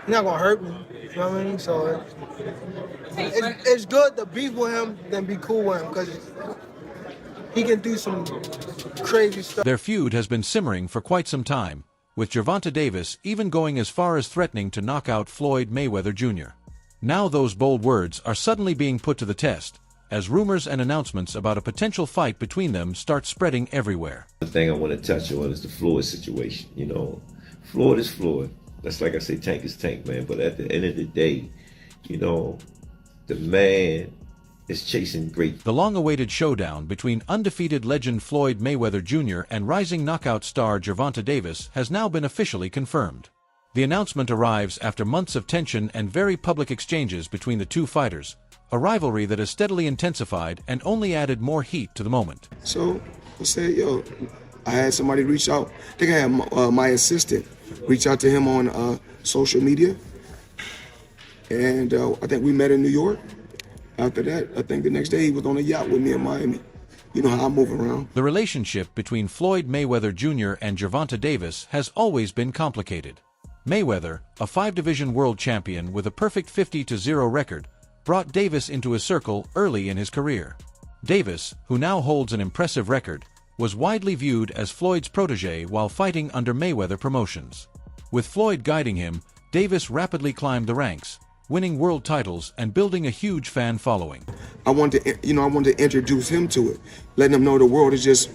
He's not gonna hurt me. You know what I mean? So it's good to beef with him than be cool with him because he can do some crazy stuff. Their feud has been simmering for quite some time, with Gervonta Davis even going as far as threatening to knock out Floyd Mayweather Jr. Now those bold words are suddenly being put to the test, as rumors and announcements about a potential fight between them start spreading everywhere. The thing I want to touch on is the Floyd situation. You know, Floyd is Floyd. That's like I say, Tank is Tank, man. But at the end of the day, you know, the man is chasing great. The long-awaited showdown between undefeated legend Floyd Mayweather Jr. and rising knockout star Gervonta Davis has now been officially confirmed. The announcement arrives after months of tension and very public exchanges between the two fighters, a rivalry that has steadily intensified and only added more heat to the moment. So I said, yo, I had somebody reach out. I think I had my assistant reach out to him on social media. And I think we met in New York. After that, I think the next day he was on a yacht with me in Miami. You know how I move around. The relationship between Floyd Mayweather Jr. and Gervonta Davis has always been complicated. Mayweather, a 5-division world champion with a perfect 50-0 record, brought Davis into his circle early in his career. Davis, who now holds an impressive record, was widely viewed as Floyd's protege while fighting under Mayweather Promotions. With Floyd guiding him, Davis rapidly climbed the ranks, winning world titles and building a huge fan following. I wanted to introduce him to it, letting him know the world is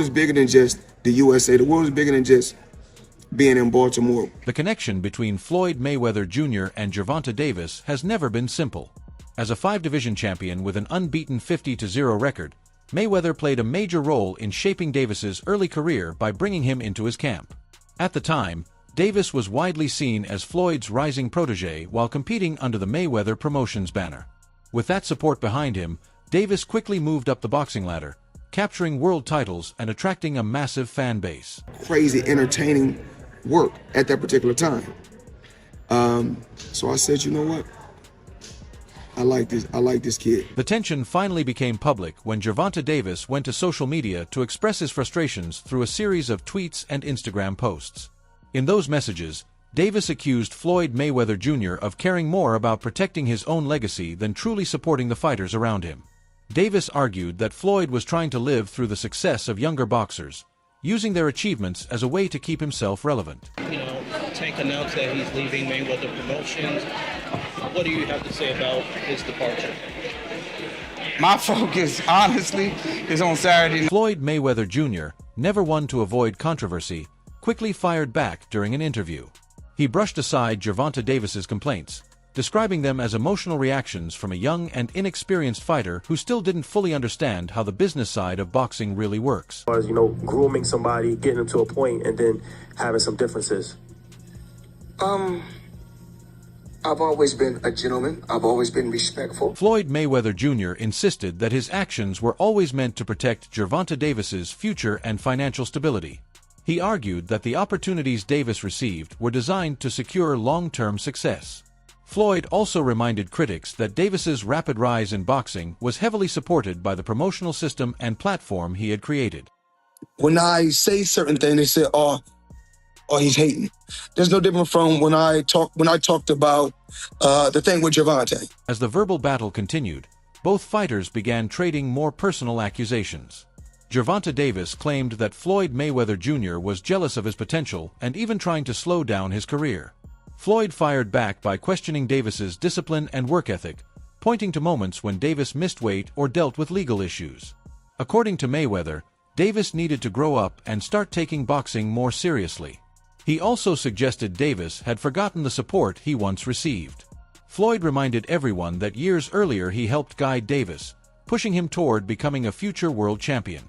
bigger than just the USA. The world is bigger than just being in Baltimore. The connection between Floyd Mayweather Jr. and Gervonta Davis has never been simple. As a 5-division champion with an unbeaten 50-0 record, Mayweather played a major role in shaping Davis's early career by bringing him into his camp. At the time, Davis was widely seen as Floyd's rising protege while competing under the Mayweather Promotions banner. With that support behind him, Davis quickly moved up the boxing ladder, capturing world titles and attracting a massive fan base. Crazy, entertaining work at that particular time. So I said, you know what? I like this kid. The tension finally became public when Gervonta Davis went to social media to express his frustrations through a series of tweets and Instagram posts. In those messages, Davis accused Floyd Mayweather Jr. of caring more about protecting his own legacy than truly supporting the fighters around him. Davis argued that Floyd was trying to live through the success of younger boxers, using their achievements as a way to keep himself relevant. You know, Tank announced that he's leaving Mayweather Promotions. What do you have to say about his departure? My focus, honestly, is on Saturday. Floyd Mayweather Jr., never one to avoid controversy, quickly fired back during an interview. He brushed aside Gervonta Davis's complaints, describing them as emotional reactions from a young and inexperienced fighter who still didn't fully understand how the business side of boxing really works. You know, grooming somebody, getting them to a point, and then having some differences. I've always been a gentleman. I've always been respectful. Floyd Mayweather Jr. insisted that his actions were always meant to protect Gervonta Davis's future and financial stability. He argued that the opportunities Davis received were designed to secure long-term success. Floyd also reminded critics that Davis's rapid rise in boxing was heavily supported by the promotional system and platform he had created. When I say certain things, they say, oh, he's hating. There's no different from when I talked about the thing with Gervonta. As the verbal battle continued, both fighters began trading more personal accusations. Gervonta Davis claimed that Floyd Mayweather Jr. was jealous of his potential and even trying to slow down his career. Floyd fired back by questioning Davis's discipline and work ethic, pointing to moments when Davis missed weight or dealt with legal issues. According to Mayweather, Davis needed to grow up and start taking boxing more seriously. He also suggested Davis had forgotten the support he once received. Floyd reminded everyone that years earlier he helped guide Davis, pushing him toward becoming a future world champion.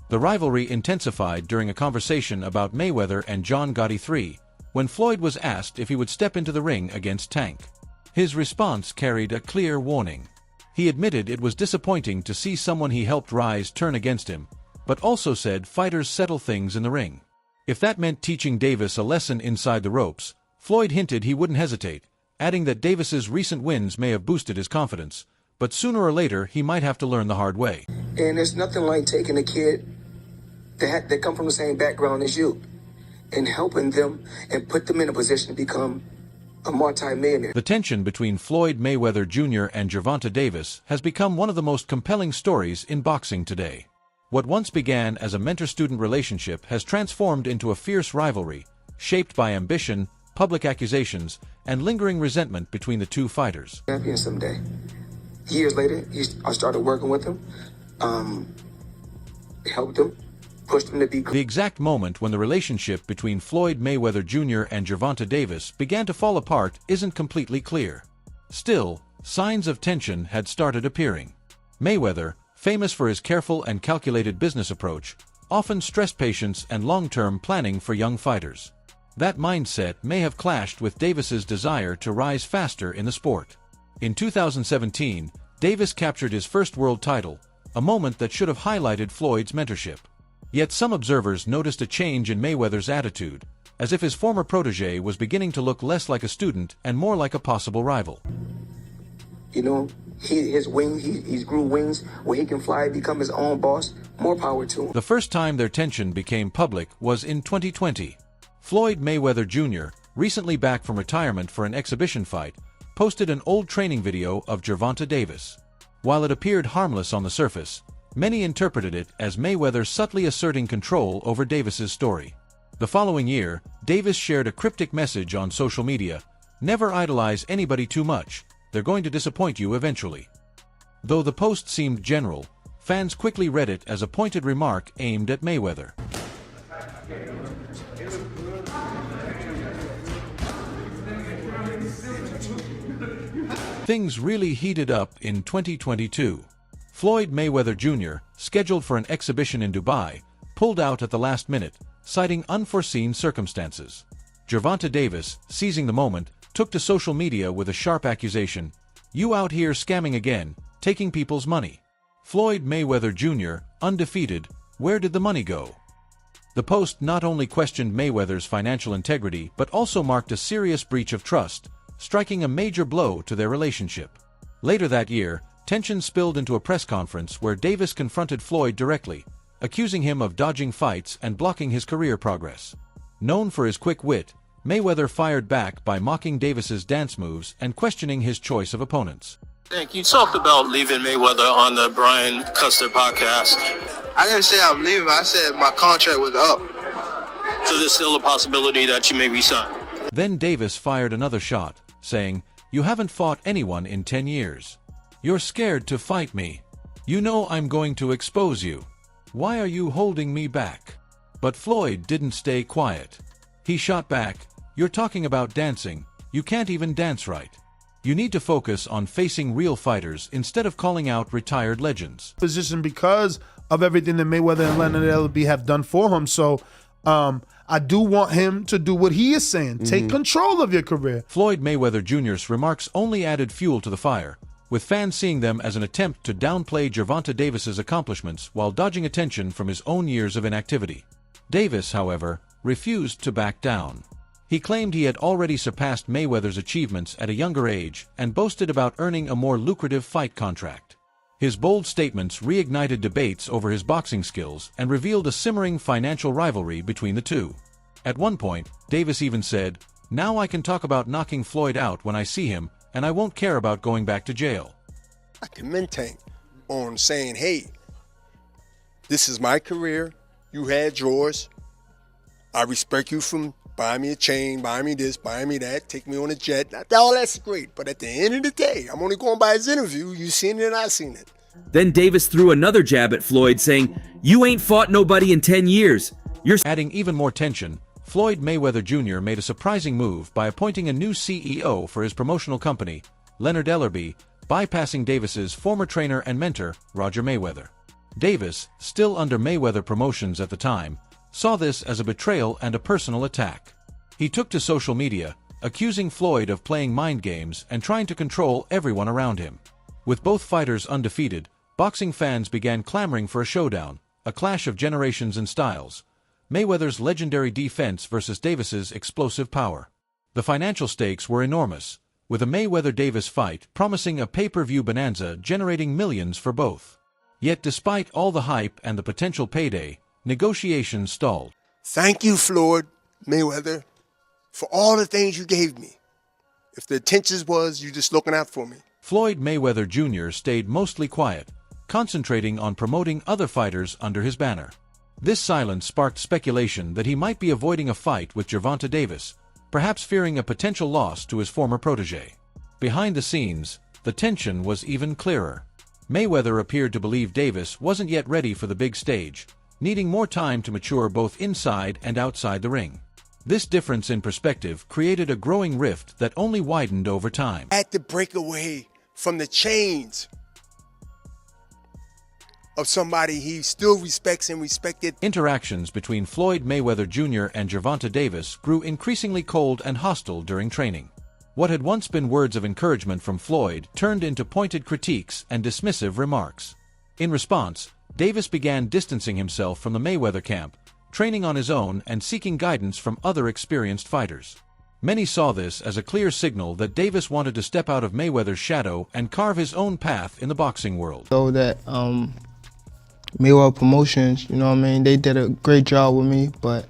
The rivalry intensified during a conversation about Mayweather and John Gotti III, when Floyd was asked if he would step into the ring against Tank. His response carried a clear warning. He admitted it was disappointing to see someone he helped rise turn against him, but also said fighters settle things in the ring. If that meant teaching Davis a lesson inside the ropes, Floyd hinted he wouldn't hesitate, adding that Davis's recent wins may have boosted his confidence, but sooner or later he might have to learn the hard way. And there's nothing like taking a kid that come from the same background as you and helping them and put them in a position to become a multi-millionaire. The tension between Floyd Mayweather Jr. and Gervonta Davis has become one of the most compelling stories in boxing today. What once began as a mentor-student relationship has transformed into a fierce rivalry, shaped by ambition, public accusations, and lingering resentment between the two fighters. Champion someday. Years later, I started working with him, helped him, pushed him to be. The exact moment when the relationship between Floyd Mayweather Jr. and Gervonta Davis began to fall apart isn't completely clear. Still, signs of tension had started appearing. Mayweather, famous for his careful and calculated business approach, often stressed patience and long-term planning for young fighters. That mindset may have clashed with Davis's desire to rise faster in the sport. In 2017, Davis captured his first world title, a moment that should have highlighted Floyd's mentorship. Yet some observers noticed a change in Mayweather's attitude, as if his former protege was beginning to look less like a student and more like a possible rival. You know, his wings, he's grew wings where he can fly, become his own boss. More power to him. The first time their tension became public was in 2020. Floyd Mayweather Jr., recently back from retirement for an exhibition fight, posted an old training video of Gervonta Davis. While it appeared harmless on the surface, many interpreted it as Mayweather subtly asserting control over Davis's story. The following year, Davis shared a cryptic message on social media: "Never idolize anybody too much, they're going to disappoint you eventually." Though the post seemed general, fans quickly read it as a pointed remark aimed at Mayweather. Things really heated up in 2022. Floyd Mayweather Jr., scheduled for an exhibition in Dubai, pulled out at the last minute, citing unforeseen circumstances. Gervonta Davis, seizing the moment, took to social media with a sharp accusation: "You out here scamming again, taking people's money." Floyd Mayweather Jr., undefeated, where did the money go? The post not only questioned Mayweather's financial integrity but also marked a serious breach of trust, striking a major blow to their relationship. Later that year, tension spilled into a press conference where Davis confronted Floyd directly, accusing him of dodging fights and blocking his career progress. Known for his quick wit, Mayweather fired back by mocking Davis's dance moves and questioning his choice of opponents. Thank you. Talked about leaving Mayweather on the Brian Custer podcast. I didn't say I'm leaving. I said my contract was up. So there's still a possibility that you may resign. Then Davis fired another shot, saying, "You haven't fought anyone in 10 years. You're scared to fight me. You know I'm going to expose you. Why are you holding me back?" But Floyd didn't stay quiet. He shot back, "You're talking about dancing. You can't even dance right. You need to focus on facing real fighters instead of calling out retired legends." Position because of everything that Mayweather and Leonard Ellerbe have done for him. So I do want him to do what he is saying. Take control of your career. Floyd Mayweather Jr.'s remarks only added fuel to the fire, with fans seeing them as an attempt to downplay Gervonta Davis's accomplishments while dodging attention from his own years of inactivity. Davis, however, refused to back down. He claimed he had already surpassed Mayweather's achievements at a younger age and boasted about earning a more lucrative fight contract. His bold statements reignited debates over his boxing skills and revealed a simmering financial rivalry between the two. At one point, Davis even said, "Now I can talk about knocking Floyd out when I see him, and I won't care about going back to jail." I commend Tank on saying, hey, this is my career. You had yours. I respect you from buying me a chain, buying me this, buying me that, take me on a jet. All that's great. But at the end of the day, I'm only going by his interview. You seen it and I seen it. Then Davis threw another jab at Floyd, saying, "You ain't fought nobody in 10 years. You're..." Adding even more tension, Floyd Mayweather Jr. made a surprising move by appointing a new CEO for his promotional company, Leonard Ellerbe, bypassing Davis's former trainer and mentor, Roger Mayweather. Davis, still under Mayweather Promotions at the time, saw this as a betrayal and a personal attack. He took to social media, accusing Floyd of playing mind games and trying to control everyone around him. With both fighters undefeated, boxing fans began clamoring for a showdown, a clash of generations and styles. Mayweather's legendary defense versus Davis's explosive power. The financial stakes were enormous, with a Mayweather-Davis fight promising a pay-per-view bonanza generating millions for both. Yet despite all the hype and the potential payday, negotiations stalled. Thank you, Floyd. Mayweather, for all the things you gave me. If the intentions was you just looking out for me. Floyd Mayweather Jr. stayed mostly quiet, concentrating on promoting other fighters under his banner. This silence sparked speculation that he might be avoiding a fight with Gervonta Davis, perhaps fearing a potential loss to his former protege. Behind the scenes, the tension was even clearer. Mayweather appeared to believe Davis wasn't yet ready for the big stage, needing more time to mature both inside and outside the ring. This difference in perspective created a growing rift that only widened over time. I had to break away from the chains of somebody he still respects and respected. Interactions between Floyd Mayweather Jr. and Gervonta Davis grew increasingly cold and hostile during training. What had once been words of encouragement from Floyd turned into pointed critiques and dismissive remarks. In response, Davis began distancing himself from the Mayweather camp, training on his own and seeking guidance from other experienced fighters. Many saw this as a clear signal that Davis wanted to step out of Mayweather's shadow and carve his own path in the boxing world. So that Mayweather Promotions, you know what I mean, they did a great job with me, but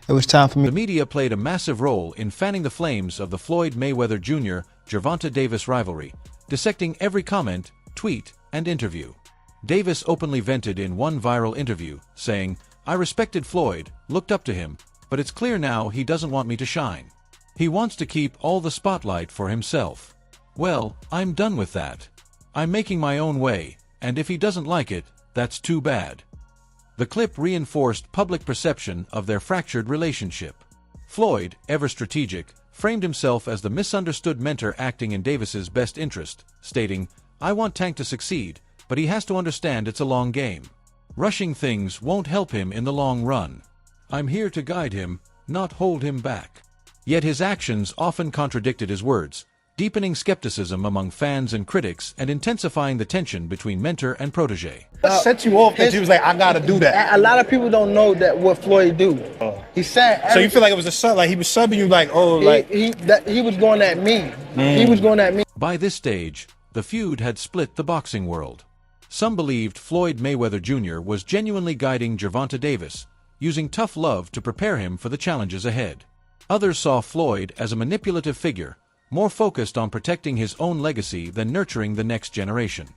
it was time for me. The media played a massive role in fanning the flames of the Floyd Mayweather Jr. Gervonta Davis rivalry, dissecting every comment, tweet, and interview. Davis openly vented in one viral interview, saying, "I respected Floyd, looked up to him, but it's clear now he doesn't want me to shine. He wants to keep all the spotlight for himself. Well, I'm done with that. I'm making my own way, and if he doesn't like it, that's too bad." The clip reinforced public perception of their fractured relationship. Floyd, ever strategic, framed himself as the misunderstood mentor acting in Davis's best interest, stating, "I want Tank to succeed, but he has to understand it's a long game. Rushing things won't help him in the long run. I'm here to guide him, not hold him back." Yet his actions often contradicted his words, deepening skepticism among fans and critics and intensifying the tension between mentor and protege. What set you off that you was like, I gotta do that? A lot of people don't know that what Floyd do. He said. So you feel like it was a sub, like he was subbing you, like, oh, like he was going at me. He was going at me. By this stage, the feud had split the boxing world. Some believed Floyd Mayweather Jr. was genuinely guiding Gervonta Davis, using tough love to prepare him for the challenges ahead. Others saw Floyd as a manipulative figure, more focused on protecting his own legacy than nurturing the next generation.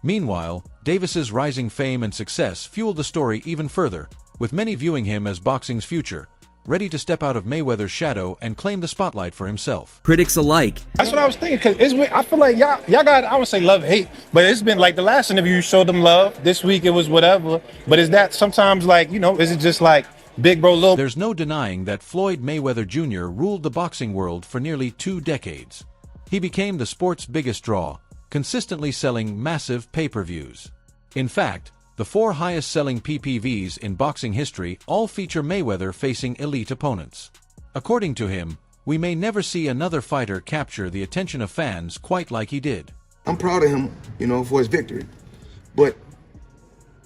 Meanwhile, Davis's rising fame and success fueled the story even further, with many viewing him as boxing's future, ready to step out of Mayweather's shadow and claim the spotlight for himself. Critics alike. that's what I was thinking. Cause I feel like y'all got, I would say love, hate, but it's been like the last interview you showed them love. This week it was whatever. But is that sometimes like, you know, is it just like big bro, little? There's no denying that Floyd Mayweather Jr. ruled the boxing world for nearly 2 decades. He became the sport's biggest draw, consistently selling massive pay-per-views. In fact, the 4 highest-selling PPVs in boxing history all feature Mayweather facing elite opponents. According to him, we may never see another fighter capture the attention of fans quite like he did. I'm proud of him, you know, for his victory. But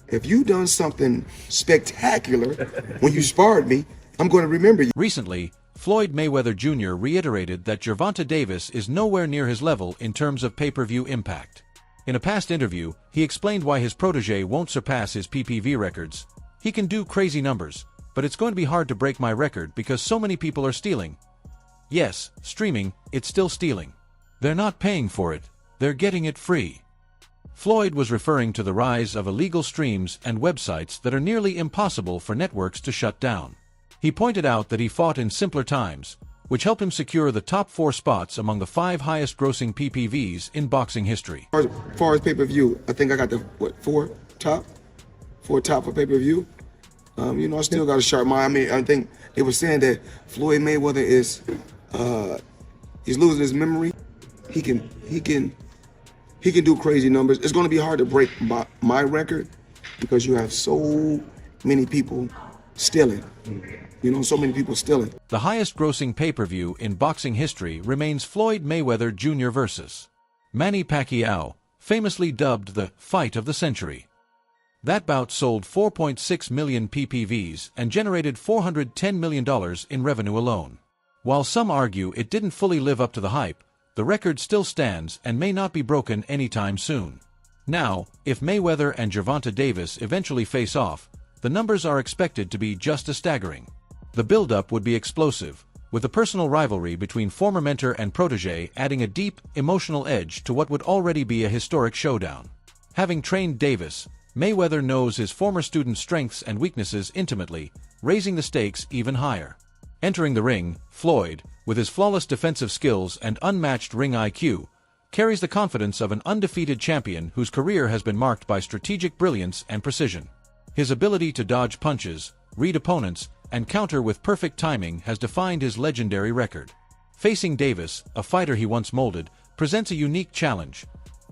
if you done something spectacular when you sparred me, I'm going to remember you. Recently, Floyd Mayweather Jr. reiterated that Gervonta Davis is nowhere near his level in terms of pay-per-view impact. In a past interview, he explained why his protege won't surpass his PPV records. "He can do crazy numbers, but it's going to be hard to break my record because so many people are stealing. Yes, streaming, it's still stealing. They're not paying for it, they're getting it free." Floyd was referring to the rise of illegal streams and websites that are nearly impossible for networks to shut down. He pointed out that he fought in simpler times, which helped him secure the top 4 spots among the 5 highest-grossing PPVs in boxing history. As far as pay-per-view, I think I got the, 4 top for pay-per-view. You know, I still got a sharp mind. I mean, I think they were saying that Floyd Mayweather is, he's losing his memory. He can do crazy numbers. It's going to be hard to break my record because you have so many people stealing. You know, so many people stealing. The highest-grossing pay-per-view in boxing history remains Floyd Mayweather Jr. versus Manny Pacquiao, famously dubbed the Fight of the Century. That bout sold 4.6 million PPVs and generated $410 million in revenue alone. While some argue it didn't fully live up to the hype, the record still stands and may not be broken anytime soon. Now, if Mayweather and Gervonta Davis eventually face off, the numbers are expected to be just as staggering. The build-up would be explosive, with the personal rivalry between former mentor and protege adding a deep, emotional edge to what would already be a historic showdown. Having trained Davis, Mayweather knows his former student's strengths and weaknesses intimately, raising the stakes even higher. Entering the ring, Floyd, with his flawless defensive skills and unmatched ring IQ, carries the confidence of an undefeated champion whose career has been marked by strategic brilliance and precision. His ability to dodge punches, read opponents, and counter with perfect timing has defined his legendary record. Facing Davis, a fighter he once molded, presents a unique challenge.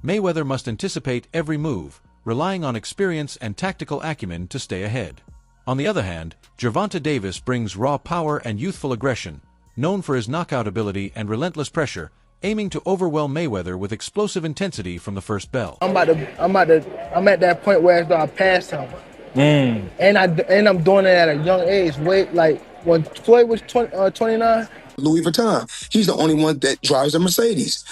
Mayweather must anticipate every move, relying on experience and tactical acumen to stay ahead. On the other hand, Gervonta Davis brings raw power and youthful aggression, known for his knockout ability and relentless pressure, aiming to overwhelm Mayweather with explosive intensity from the first bell. I'm at that point where I passed him. And I'm doing it at a young age. Like when Floyd was 29. Louis Vuitton, he's the only one that drives a Mercedes.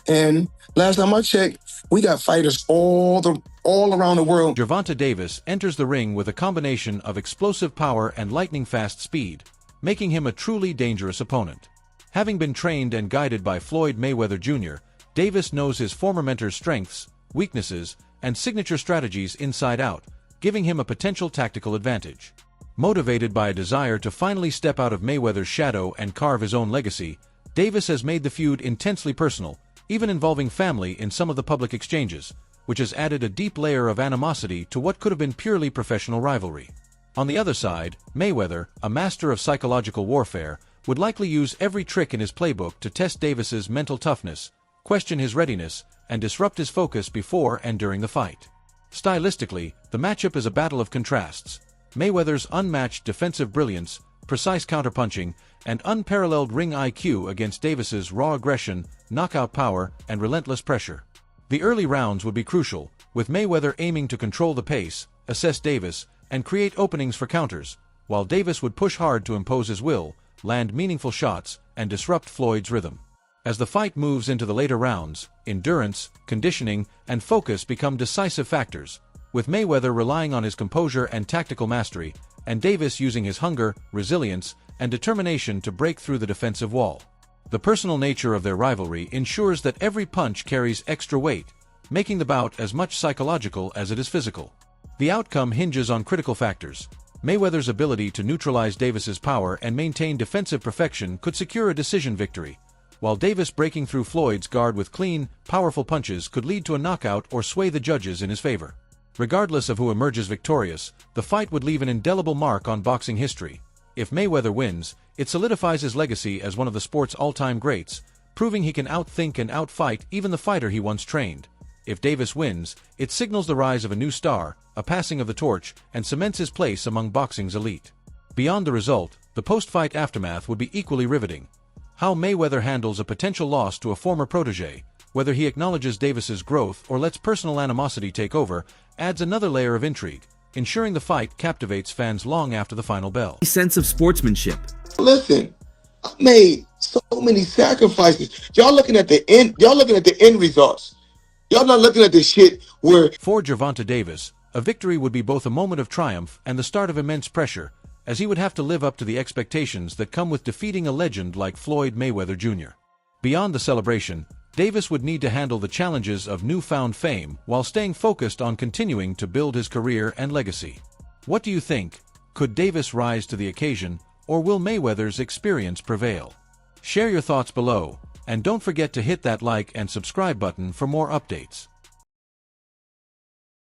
And last time I checked, we got fighters all around the world. Gervonta Davis enters the ring with a combination of explosive power and lightning-fast speed, making him a truly dangerous opponent. Having been trained and guided by Floyd Mayweather Jr., Davis knows his former mentor's strengths, weaknesses, and signature strategies inside out, giving him a potential tactical advantage. Motivated by a desire to finally step out of Mayweather's shadow and carve his own legacy, Davis has made the feud intensely personal, even involving family in some of the public exchanges, which has added a deep layer of animosity to what could have been purely professional rivalry. On the other side, Mayweather, a master of psychological warfare, would likely use every trick in his playbook to test Davis's mental toughness, question his readiness, and disrupt his focus before and during the fight. Stylistically, the matchup is a battle of contrasts. Mayweather's unmatched defensive brilliance, precise counterpunching, and unparalleled ring IQ against Davis's raw aggression, knockout power, and relentless pressure. The early rounds would be crucial, with Mayweather aiming to control the pace, assess Davis, and create openings for counters, while Davis would push hard to impose his will, land meaningful shots, and disrupt Floyd's rhythm. As the fight moves into the later rounds, endurance, conditioning, and focus become decisive factors, with Mayweather relying on his composure and tactical mastery, and Davis using his hunger, resilience, and determination to break through the defensive wall. The personal nature of their rivalry ensures that every punch carries extra weight, making the bout as much psychological as it is physical. The outcome hinges on critical factors. Mayweather's ability to neutralize Davis's power and maintain defensive perfection could secure a decision victory, while Davis breaking through Floyd's guard with clean, powerful punches could lead to a knockout or sway the judges in his favor. Regardless of who emerges victorious, the fight would leave an indelible mark on boxing history. If Mayweather wins, it solidifies his legacy as one of the sport's all-time greats, proving he can outthink and outfight even the fighter he once trained. If Davis wins, it signals the rise of a new star, a passing of the torch, and cements his place among boxing's elite. Beyond the result, the post-fight aftermath would be equally riveting. How Mayweather handles a potential loss to a former protege, whether he acknowledges Davis's growth or lets personal animosity take over, adds another layer of intrigue, ensuring the fight captivates fans long after the final bell. Sense of sportsmanship. Listen, I made so many sacrifices. Y'all looking at the end. Y'all looking at the end results. Y'all not looking at the shit where. For Gervonta Davis, a victory would be both a moment of triumph and the start of immense pressure, as he would have to live up to the expectations that come with defeating a legend like Floyd Mayweather Jr. Beyond the celebration, Davis would need to handle the challenges of newfound fame while staying focused on continuing to build his career and legacy. What do you think? Could Davis rise to the occasion, or will Mayweather's experience prevail? Share your thoughts below, and don't forget to hit that like and subscribe button for more updates.